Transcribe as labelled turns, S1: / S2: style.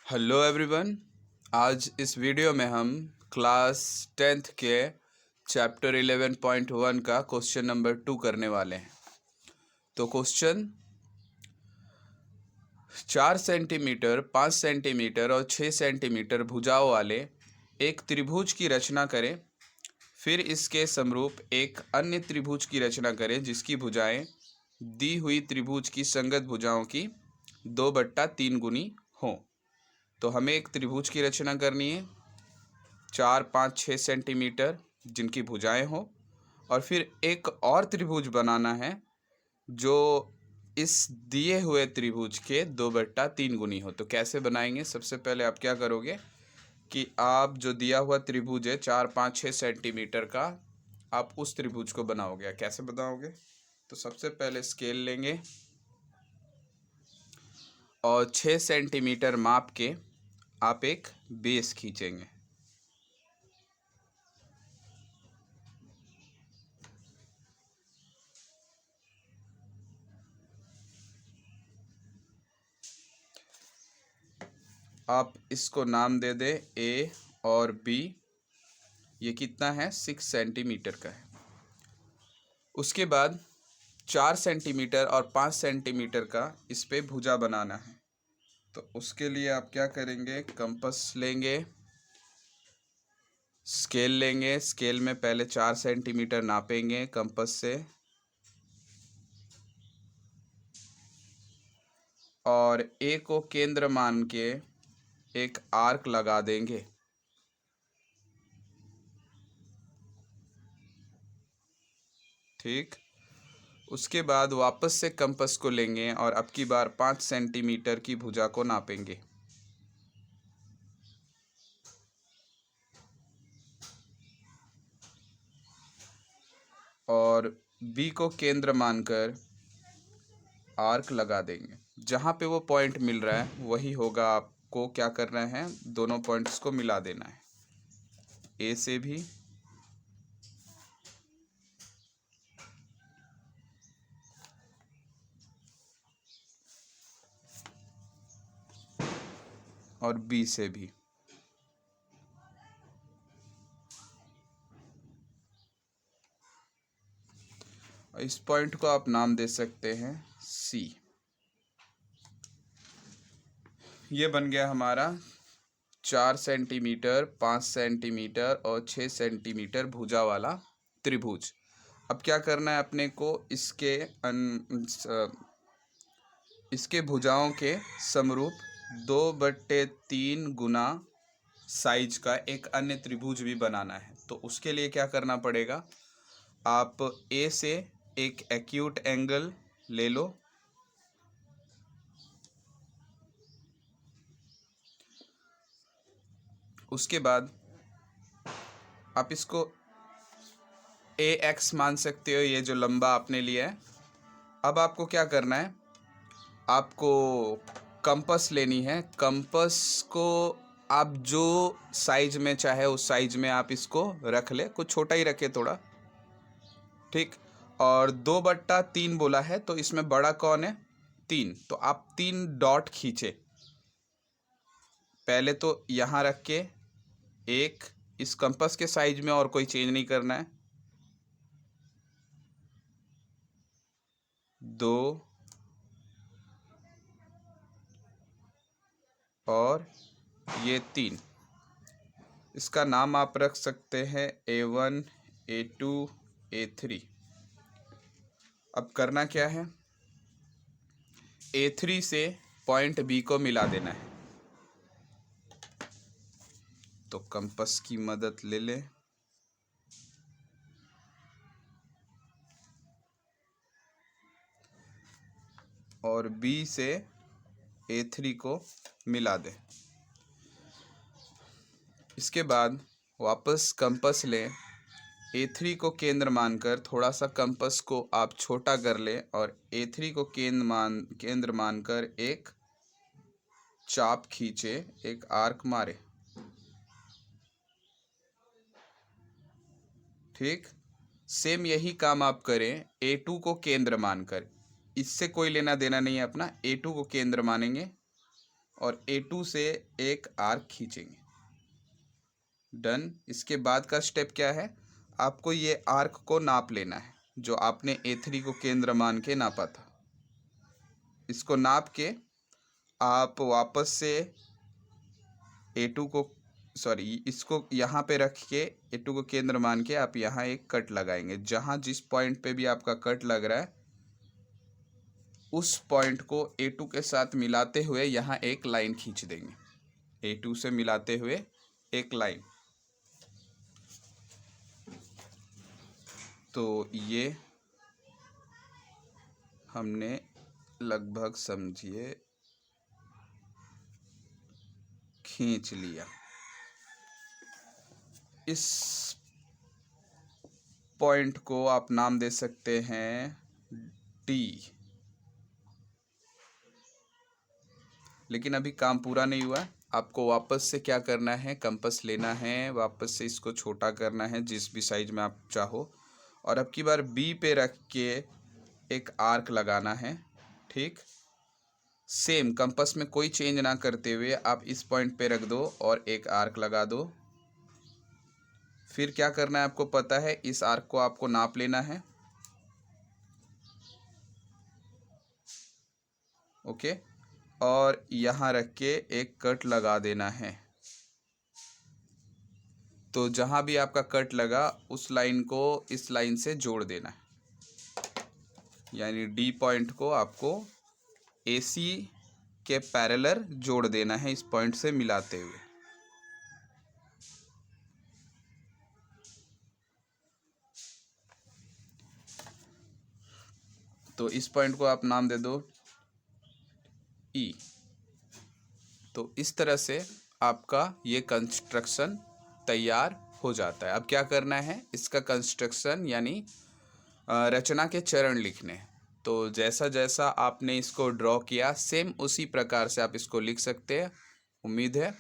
S1: Hello everyone. आज इस video में हम क्लास 10th के चैप्टर 11.1 का क्वेश्चन नंबर 2 करने वाले हैं। तो क्वेश्चन 4 सेंटीमीटर, 5 सेंटीमीटर और 6 सेंटीमीटर भुजाओं वाले एक त्रिभुज की रचना करें। फिर इसके समरूप एक अन्य त्रिभुज की रचना करें जिसकी भुजाएं दी हुई त्रिभुज की संगत भुजाओं की 2/3 गुनी हों। तो हमें एक त्रिभुज की रचना करनी है 4, 5, 6 सेंटीमीटर जिनकी भुजाएं हो, और फिर एक और त्रिभुज बनाना है जो इस दिए हुए त्रिभुज के 2/3 गुनी हो। तो कैसे बनाएंगे? सबसे पहले आप क्या करोगे कि आप जो दिया हुआ त्रिभुज है 4, 5, 6 सेंटीमीटर का, आप उस त्रिभुज को बनाओगे। कैसे बनाओगे? तो सबसे पहले स्केल लेंगे और 6 सेंटीमीटर माप के आप एक बेस खींचेंगे। आप इसको नाम दे दे ए और बी। ये कितना है? 6 सेंटीमीटर का है। उसके बाद 4 सेंटीमीटर और 5 सेंटीमीटर का इस पे भुजा बनाना है। तो उसके लिए आप क्या करेंगे? कंपास लेंगे, स्केल लेंगे। स्केल में पहले 4 सेंटीमीटर नापेंगे कंपास से, और ए को केंद्र मान के एक आर्क लगा देंगे। ठीक। उसके बाद वापस से कंपास को लेंगे और अब की बार 5 सेंटीमीटर की भुजा को नापेंगे। और बी को केंद्र मानकर आर्क लगा देंगे। जहाँ पे वो पॉइंट मिल रहा है वही होगा। आपको क्या करना है? दोनों पॉइंट्स को मिला देना है, ए से भी और बी से भी। इस पॉइंट को आप नाम दे सकते हैं सी। ये बन गया हमारा 4 सेंटीमीटर, 5 सेंटीमीटर और 6 सेंटीमीटर भुजा वाला त्रिभुज। अब क्या करना है अपने को? इसके भुजाओं के समरूप 2/3 गुना साइज का एक अन्य त्रिभुज भी बनाना है। तो उसके लिए क्या करना पड़ेगा? आप ए से एक एक्यूट एंगल ले लो, उसके बाद आप इसको ए एक्स मान सकते हो, ये जो लंबा आपने लिया है। अब आपको क्या करना है? आपको कंपास लेनी है। कंपास को आप जो साइज में चाहे उस साइज में आप इसको रख ले, कुछ छोटा ही रखे थोड़ा। ठीक। और 2/3 बोला है तो इसमें बड़ा कौन है? 3। तो आप 3 डॉट खींचे। पहले तो यहाँ रख के एक, इस कंपास के साइज में और कोई चेंज नहीं करना है। 2 और ये 3। इसका नाम आप रख सकते हैं A1, A2, A3। अब करना क्या है? A3 से पॉइंट B को मिला देना है। तो कंपास की मदद ले लें और B से A3 को मिला दें। इसके बाद वापस कंपास लें, A3 को केंद्र मानकर थोड़ा सा कंपास को आप छोटा कर लें और A3 को केंद्र मानकर एक चाप खींचे, एक आर्क मारे। ठीक। सेम यही काम आप करें A2 को केंद्र मानकर। इससे कोई लेना देना नहीं है अपना। A2 को केंद्र मानेंगे और A2 से एक आर्क खींचेंगे। डन। इसके बाद का स्टेप क्या है, आपको ये आर्क को नाप लेना है जो आपने A3 को केंद्र मान के नापा था। इसको नाप के आप वापस से A2 को इसको यहाँ पे रख के A2 को केंद्र मान के आप यहाँ एक कट लगाएंगे। जहाँ जिस पॉइंट पे भी आपका कट लग रहा है उस पॉइंट को A2 के साथ मिलाते हुए यहाँ एक लाइन खींच देंगे। A2 से मिलाते हुए एक लाइन। तो ये हमने लगभग समझिए खींच लिया। इस पॉइंट को आप नाम दे सकते हैं D। लेकिन अभी काम पूरा नहीं हुआ। आपको वापस से क्या करना है, कंपास लेना है, वापस से इसको छोटा करना है जिस भी साइज में आप चाहो, और अब की बार B पे रख के एक आर्क लगाना है। ठीक, सेम कंपास में कोई चेंज ना करते हुए आप इस पॉइंट पे रख दो और एक आर्क लगा दो। फिर क्या करना है आपको पता है, इस आर्क को आपको नाप लेना है। ओके, और यहाँ रख के एक कट लगा देना है। तो जहाँ भी आपका कट लगा उस लाइन को इस लाइन से जोड़ देना है। यानी D पॉइंट को आपको AC के पैरेलल जोड़ देना है इस पॉइंट से मिलाते हुए। तो इस पॉइंट को आप नाम दे दो E। तो इस तरह से आपका ये कंस्ट्रक्शन तैयार हो जाता है। अब क्या करना है, इसका कंस्ट्रक्शन यानी रचना के चरण लिखने हैं। तो जैसा जैसा आपने इसको ड्रॉ किया सेम उसी प्रकार से आप इसको लिख सकते हैं। उम्मीद है